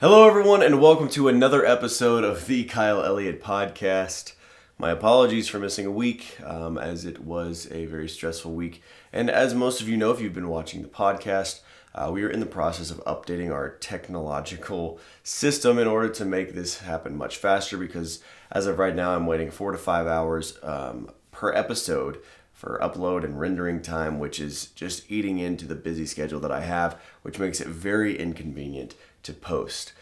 Hello, everyone, and welcome to another episode of the Kyle Elliott podcast. My apologies for missing a week, as it was a very stressful week. And as most of you know, if you've been watching the podcast, we are in the process of updating our technological system in order to make this happen much faster, because as of right now, I'm waiting 4 to 5 hours per episode for upload and rendering time, which is just eating into the busy schedule that I have, which makes it very inconvenient to post.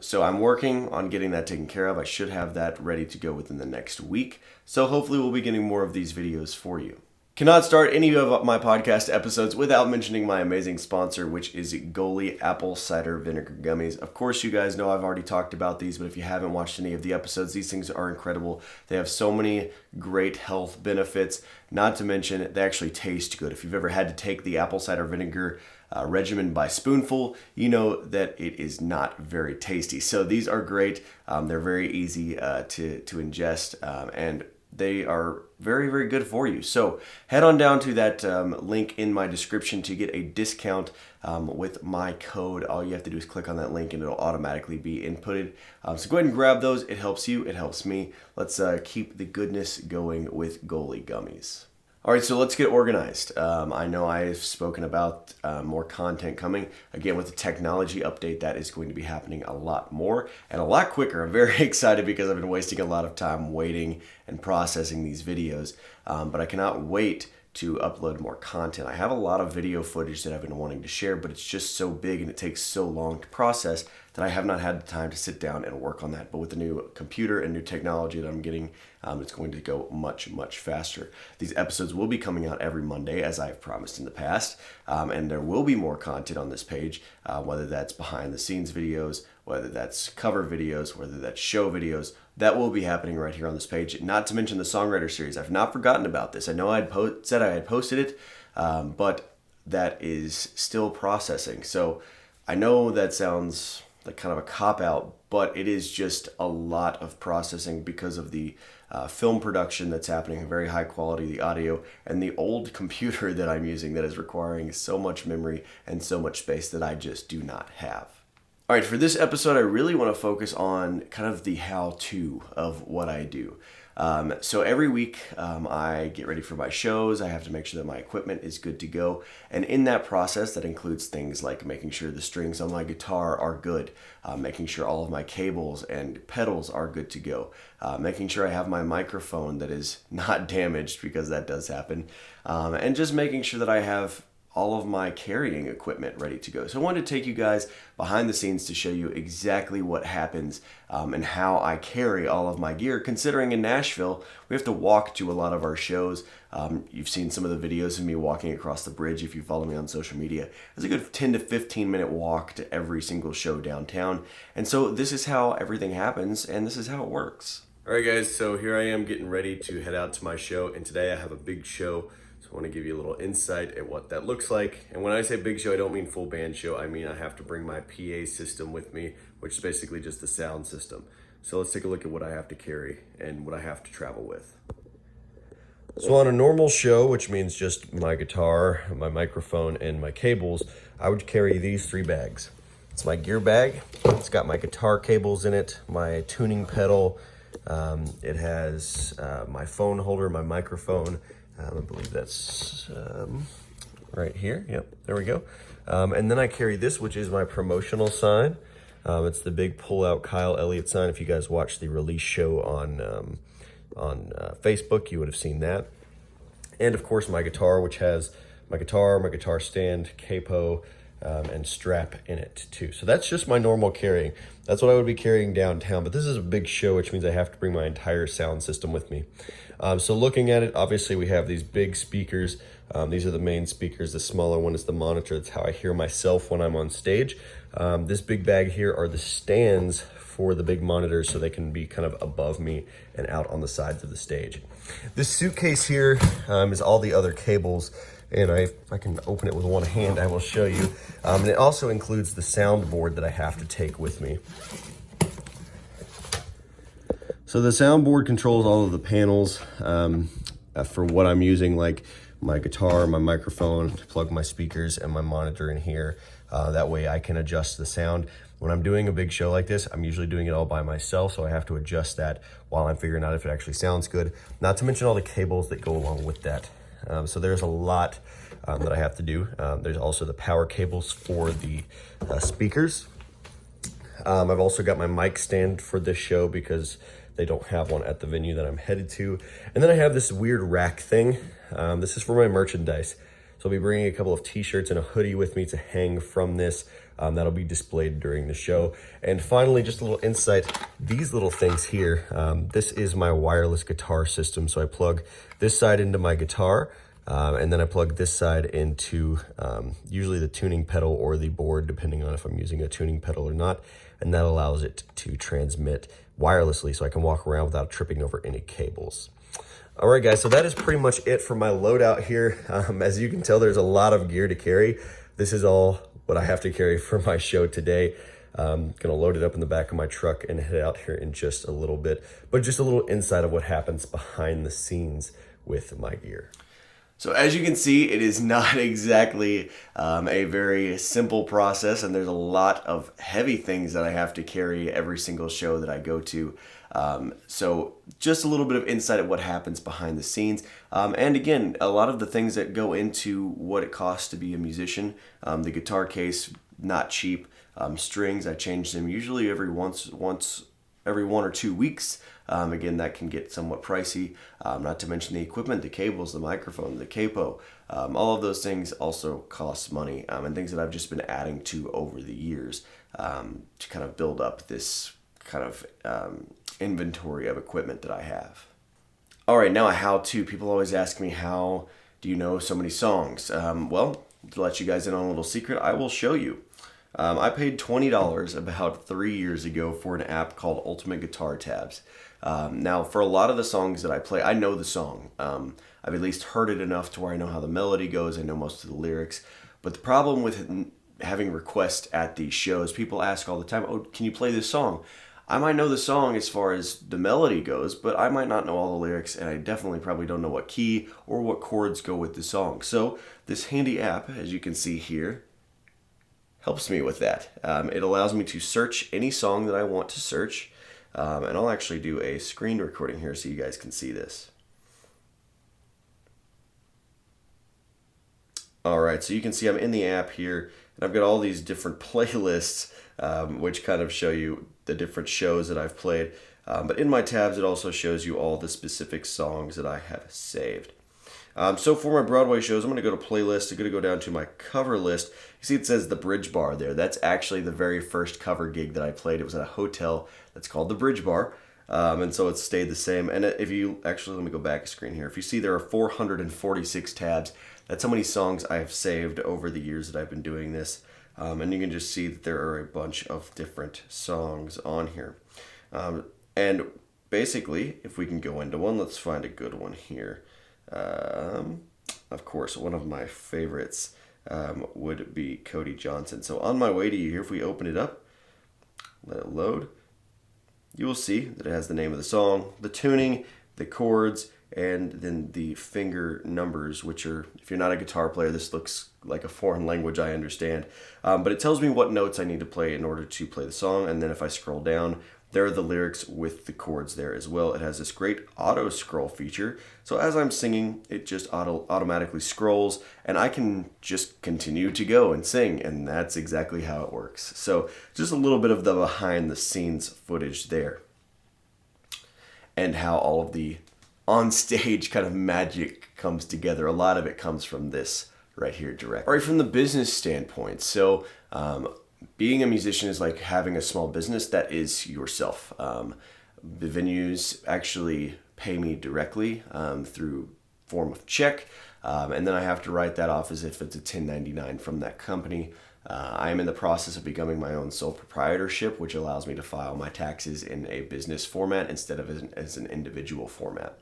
So I'm working on getting that taken care of. I should have that ready to go within the next week. So hopefully we'll be getting more of these videos for you. Cannot start any of my podcast episodes without mentioning my amazing sponsor, which is Goalie Apple Cider Vinegar Gummies. Of course, you guys know I've already talked about these, but if you haven't watched any of the episodes, these things are incredible. They have so many great health benefits, not to mention they actually taste good. If you've ever had to take the apple cider vinegar regimen by spoonful, you know that it is not very tasty. So these are great. They're very easy to ingest, and they are very, very good for you. So head on down to that link in my description to get a discount with my code. All you have to do is click on that link and it'll automatically be inputted. So go ahead and grab those. It helps you. It helps me. Let's keep the goodness going with Goalie Gummies. All right, so let's get organized. I know I've spoken about more content coming. Again, with the technology update, that is going to be happening a lot more and a lot quicker. I'm very excited because I've been wasting a lot of time waiting and processing these videos, but I cannot wait to upload more content. I have a lot of video footage that I've been wanting to share, but it's just so big and it takes so long to process that I have not had the time to sit down and work on that. But with the new computer and new technology that I'm getting, it's going to go much, much faster. These episodes will be coming out every Monday, as I've promised in the past, and there will be more content on this page, whether that's behind the scenes videos, whether that's cover videos, whether that's show videos. That will be happening right here on this page. Not to mention the songwriter series. I've not forgotten about this. I know I said I had posted it, but that is still processing. So I know that sounds like kind of a cop-out, but it is just a lot of processing because of the film production that's happening, very high quality, the audio, and the old computer that I'm using that is requiring so much memory and so much space that I just do not have. All right, for this episode, I really want to focus on kind of the how-to of what I do. So every week I get ready for my shows. I have to make sure that my equipment is good to go. And in that process, that includes things like making sure the strings on my guitar are good, making sure all of my cables and pedals are good to go, making sure I have my microphone that is not damaged, because that does happen, and just making sure that I have all of my carrying equipment ready to go. So I wanted to take you guys behind the scenes to show you exactly what happens and how I carry all of my gear, considering in Nashville, we have to walk to a lot of our shows. You've seen some of the videos of me walking across the bridge if you follow me on social media. It's a good 10 to 15 minute walk to every single show downtown. And so this is how everything happens, and this is how it works. All right, guys, so here I am getting ready to head out to my show, and today I have a big show. I want to give you a little insight at what that looks like. And when I say big show, I don't mean full band show. I mean I have to bring my PA system with me, which is basically just the sound system. So let's take a look at what I have to carry and what I have to travel with. So on a normal show, which means just my guitar, my microphone, and my cables, I would carry these 3 bags. It's my gear bag. It's got my guitar cables in it, my tuning pedal. It has my phone holder, my microphone. I believe that's right here. Yep, there we go. And then I carry this, which is my promotional sign. It's the big pull-out Kyle Elliott sign. If you guys watched the release show on Facebook, you would have seen that. And of course, my guitar, which has my guitar stand, capo, and strap in it too. So that's just my normal carrying. That's what I would be carrying downtown, but this is a big show, which means I have to bring my entire sound system with me. So looking at it, obviously we have these big speakers. These are the main speakers. The smaller one is the monitor. That's how I hear myself when I'm on stage. This big bag here are the stands for the big monitors, so they can be kind of above me and out on the sides of the stage. This suitcase here is all the other cables, and if I can open it with one hand, I will show you. And it also includes the soundboard that I have to take with me. So the soundboard controls all of the panels for what I'm using, like my guitar, my microphone, to plug my speakers, and my monitor in here. That way I can adjust the sound. When I'm doing a big show like this, I'm usually doing it all by myself, so I have to adjust that while I'm figuring out if it actually sounds good. Not to mention all the cables that go along with that. So there's a lot that I have to do. There's also the power cables for the speakers. I've also got my mic stand for this show because they don't have one at the venue that I'm headed to. And then I have this weird rack thing. This is for my merchandise. So I'll be bringing a couple of t-shirts and a hoodie with me to hang from this. That'll be displayed during the show. And finally, just a little insight, these little things here, this is my wireless guitar system. So I plug this side into my guitar, and then I plug this side into usually the tuning pedal or the board, depending on if I'm using a tuning pedal or not. And that allows it to transmit wirelessly so I can walk around without tripping over any cables. All right, guys, so that is pretty much it for my loadout here. As you can tell, there's a lot of gear to carry. This is all what I have to carry for my show today. I'm gonna load it up in the back of my truck and head out here in just a little bit, but just a little insight of what happens behind the scenes with my gear. So as you can see, it is not exactly a very simple process, and there's a lot of heavy things that I have to carry every single show that I go to. So just a little bit of insight at what happens behind the scenes. And again, a lot of the things that go into what it costs to be a musician. The guitar case, not cheap. Strings, I change them usually every every 1 or 2 weeks. Again, that can get somewhat pricey, not to mention the equipment, the cables, the microphone, the capo. All of those things also cost money, and things that I've just been adding to over the years to kind of build up this kind of inventory of equipment that I have. All right, now a how-to. People always ask me, how do you know so many songs? Well, to let you guys in on a little secret, I will show you. I paid $20 about 3 years ago for an app called Ultimate Guitar Tabs. Now, for a lot of the songs that I play, I know the song. I've at least heard it enough to where I know how the melody goes. I know most of the lyrics. But the problem with having requests at these shows, people ask all the time, oh, can you play this song? I might know the song as far as the melody goes, but I might not know all the lyrics, and I definitely probably don't know what key or what chords go with the song. So this handy app, as you can see here, helps me with that. It allows me to search any song that I want to search, and I'll actually do a screen recording here so you guys can see this. All right, so you can see I'm in the app here, and I've got all these different playlists, which kind of show you the different shows that I've played. But in my tabs, it also shows you all the specific songs that I have saved. So for my Broadway shows, I'm going to go to playlist. I'm going to go down to my cover list. You see it says the Bridge Bar there. That's actually the very first cover gig that I played. It was at a hotel that's called the Bridge Bar. And so it's stayed the same. And if you actually, let me go back a screen here. If you see there are 446 tabs, that's how many songs I have saved over the years that I've been doing this. And you can just see that there are a bunch of different songs on here. And basically, if we can go into one, let's find a good one here. Of course, one of my favorites would be Cody Johnson. So on my way to you here, if we open it up, let it load, you will see that it has the name of the song, the tuning, the chords, and then the finger numbers, which are, if you're not a guitar player, this looks like a foreign language, I understand. But it tells me what notes I need to play in order to play the song. And then if I scroll down, there are the lyrics with the chords there as well. It has this great auto scroll feature. So as I'm singing, it just automatically scrolls, and I can just continue to go and sing, and that's exactly how it works. So just a little bit of the behind the scenes footage there, and how all of the on stage kind of magic comes together. A lot of it comes from this right here direct. All right, from the business standpoint, so being a musician is like having a small business that is yourself. The venues actually pay me directly through form of check, and then I have to write that off as if it's a 1099 from that company. I am in the process of becoming my own sole proprietorship, which allows me to file my taxes in a business format instead of as an individual format.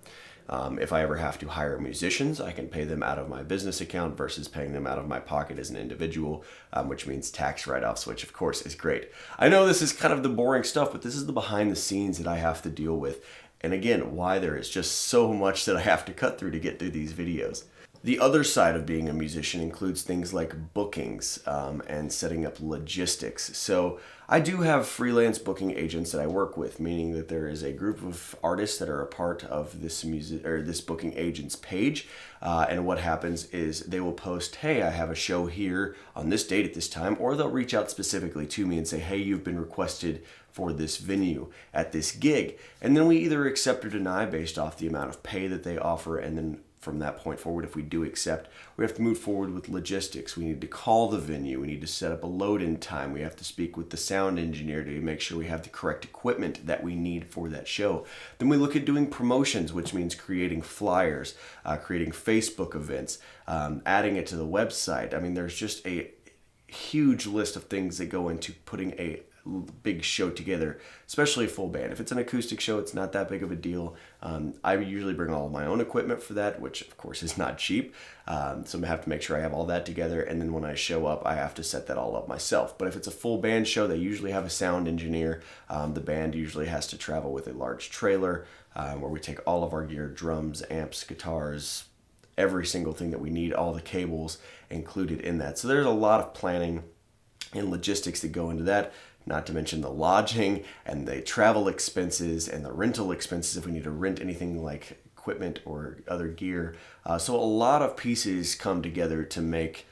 If I ever have to hire musicians, I can pay them out of my business account versus paying them out of my pocket as an individual, which means tax write-offs, which of course is great. I know this is kind of the boring stuff, but this is the behind the scenes that I have to deal with. And again, why there is just so much that I have to cut through to get through these videos. The other side of being a musician includes things like bookings and setting up logistics. So I do have freelance booking agents that I work with, meaning that there is a group of artists that are a part of this music or this booking agent's page. And what happens is they will post, "Hey, I have a show here on this date at this time," or they'll reach out specifically to me and say, "Hey, you've been requested for this venue at this gig," and then we either accept or deny based off the amount of pay that they offer, and then from that point forward, if we do accept, we have to move forward with logistics. We need to call the venue. We need to set up a load-in time. We have to speak with the sound engineer to make sure we have the correct equipment that we need for that show. Then we look at doing promotions, which means creating flyers, creating Facebook events, adding it to the website. I mean, there's just a huge list of things that go into putting a big show together, especially a full band. If it's an acoustic show, it's not that big of a deal. I usually bring all of my own equipment for that, which of course is not cheap. So I have to make sure I have all that together, and then when I show up, I have to set that all up myself. But if it's a full band show, they usually have a sound engineer. The band usually has to travel with a large trailer where we take all of our gear, drums, amps, guitars, every single thing that we need, all the cables included in that. So there's a lot of planning and logistics that go into that. Not to mention the lodging and the travel expenses and the rental expenses if we need to rent anything like equipment or other gear. So a lot of pieces come together to make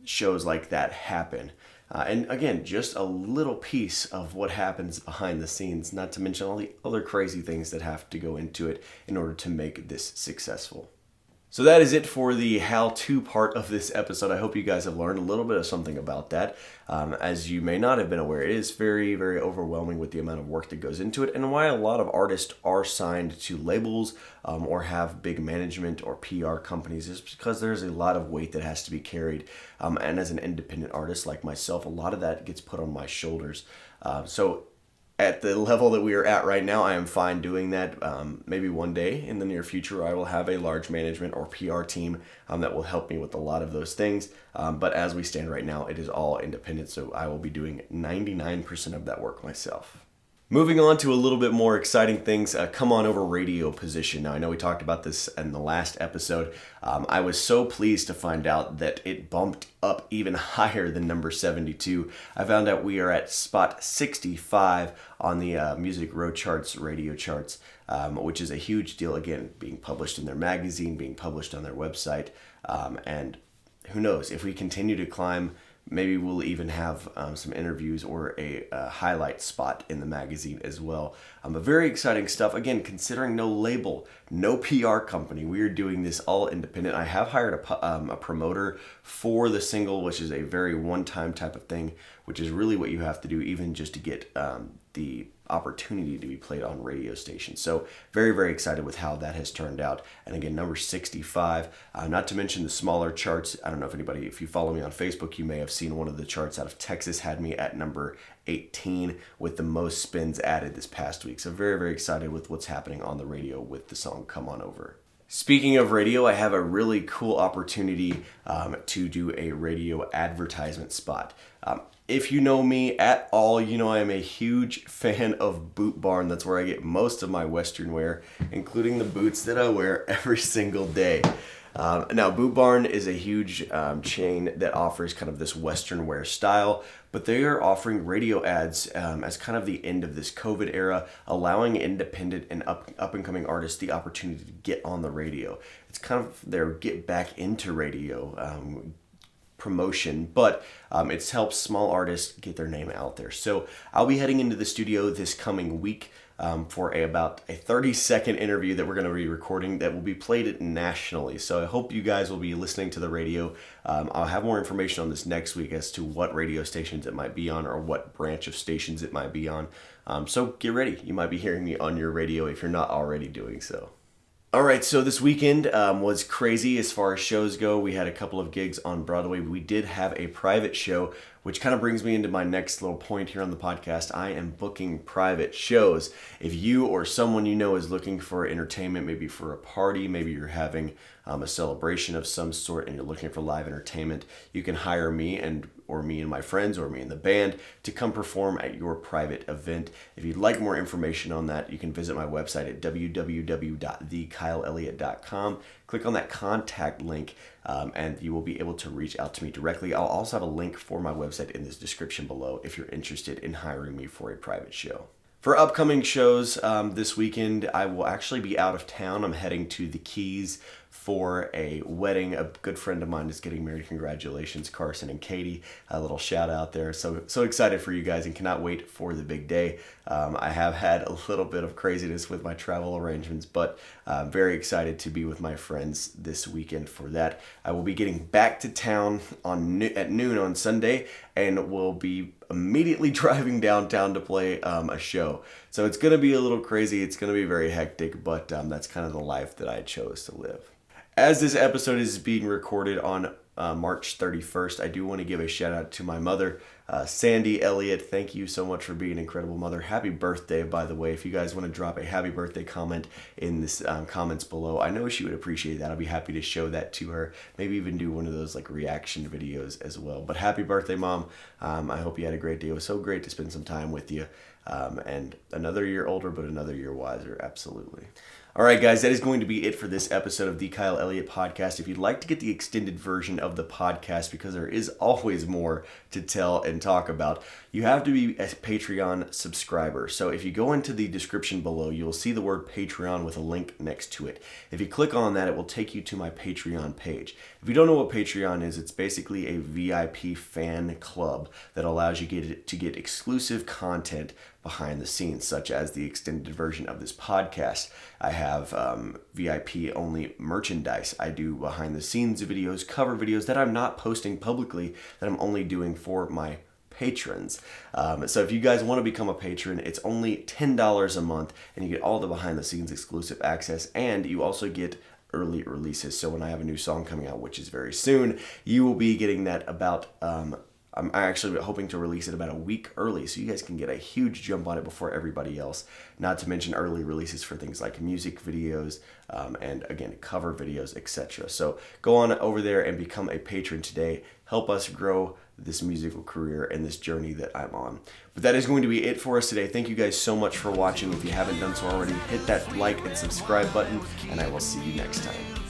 shows like that happen. And again, just a little piece of what happens behind the scenes, not to mention all the other crazy things that have to go into it in order to make this successful. So that is it for the how-to part of this episode. I hope you guys have learned a little bit of something about that. As you may not have been aware, it is very, very overwhelming with the amount of work that goes into it, and why a lot of artists are signed to labels or have big management or PR companies is because there's a lot of weight that has to be carried. And as an independent artist like myself, a lot of that gets put on my shoulders. So at the level that we are at right now, I am fine doing that. Maybe one day in the near future, I will have a large management or PR team that will help me with a lot of those things. But as we stand right now, it is all independent, so I will be doing 99% of that work myself. Moving on to a little bit more exciting things, come on over radio position. Now, I know we talked about this in the last episode. I was so pleased to find out that it bumped up even higher than number 72. I found out we are at spot 65 on the Music Row Charts, radio charts, which is a huge deal. Again, being published in their magazine, being published on their website, and who knows, if we continue to climb, maybe we'll even have some interviews or a highlight spot in the magazine as well. But very exciting stuff. Again, considering no label, no PR company, we are doing this all independent. I have hired a promoter for the single, which is a very one-time type of thing, which is really what you have to do even just to get the opportunity to be played on radio stations. So very, very excited with how that has turned out. And again, number 65, not to mention the smaller charts. I don't know if you follow me on Facebook, you may have seen one of the charts out of Texas had me at number 18 with the most spins added this past week. So very, very excited with what's happening on the radio with the song Come On Over. Speaking of radio, I have a really cool opportunity to do a radio advertisement spot. If you know me at all, you know I am a huge fan of Boot Barn. That's where I get most of my Western wear, including the boots that I wear every single day. Now, Boot Barn is a huge chain that offers kind of this Western wear style, but they are offering radio ads as kind of the end of this COVID era, allowing independent and up-and-coming artists the opportunity to get on the radio. It's kind of their get back into radio promotion, but it's helped small artists get their name out there. So I'll be heading into the studio this coming week for about a 30-second interview that we're going to be recording that will be played nationally. So I hope you guys will be listening to the radio. I'll have more information on this next week as to what radio stations it might be on or what branch of stations it might be on. So get ready. You might be hearing me on your radio if you're not already doing so. All right, so this weekend was crazy as far as shows go. We had a couple of gigs on Broadway. We did have a private show, which kind of brings me into my next little point here on the podcast. I am booking private shows. If you or someone you know is looking for entertainment, maybe for a party, maybe you're having a celebration of some sort and you're looking for live entertainment, you can hire me or me and my friends or me and the band to come perform at your private event. If you'd like more information on that, you can visit my website at www.thekyleelliott.com. click on that contact link and you will be able to reach out to me directly. I'll also have a link for my website in this description below if you're interested in hiring me for a private show. For upcoming shows this weekend, I will actually be out of town. I'm heading to the Keys for a wedding. A good friend of mine is getting married. Congratulations, Carson and Katie. A little shout out there. So excited for you guys and cannot wait for the big day. I have had a little bit of craziness with my travel arrangements, but I'm very excited to be with my friends this weekend for that. I will be getting back to town at noon on Sunday and will be immediately driving downtown to play a show. So it's going to be a little crazy. It's going to be very hectic, but that's kind of the life that I chose to live. As this episode is being recorded on March 31st, I do want to give a shout out to my mother, Sandy Elliott. Thank you so much for being an incredible mother. Happy birthday, by the way. If you guys want to drop a happy birthday comment in this comments below, I know she would appreciate that. I'll be happy to show that to her. Maybe even do one of those like reaction videos as well. But happy birthday, Mom. I hope you had a great day. It was so great to spend some time with you. And another year older, but another year wiser. Absolutely. All right, guys, that is going to be it for this episode of the Kyle Elliott Podcast. If you'd like to get the extended version of the podcast, because there is always more to tell and talk about, you have to be a Patreon subscriber. So if you go into the description below, you'll see the word Patreon with a link next to it. If you click on that, it will take you to my Patreon page. If you don't know what Patreon is, it's basically a VIP fan club that allows you to get exclusive content behind the scenes, such as the extended version of this podcast. I have VIP only merchandise. I do behind the scenes videos, cover videos that I'm not posting publicly, that I'm only doing for my patrons. So if you guys want to become a patron, it's only $10 a month and you get all the behind the scenes exclusive access, and you also get early releases. So when I have a new song coming out, which is very soon, you will be getting that about I'm actually hoping to release it about a week early, so you guys can get a huge jump on it before everybody else. Not to mention early releases for things like music videos and, again, cover videos, etc. So go on over there and become a patron today. Help us grow this musical career and this journey that I'm on. But that is going to be it for us today. Thank you guys so much for watching. If you haven't done so already, hit that like and subscribe button, and I will see you next time.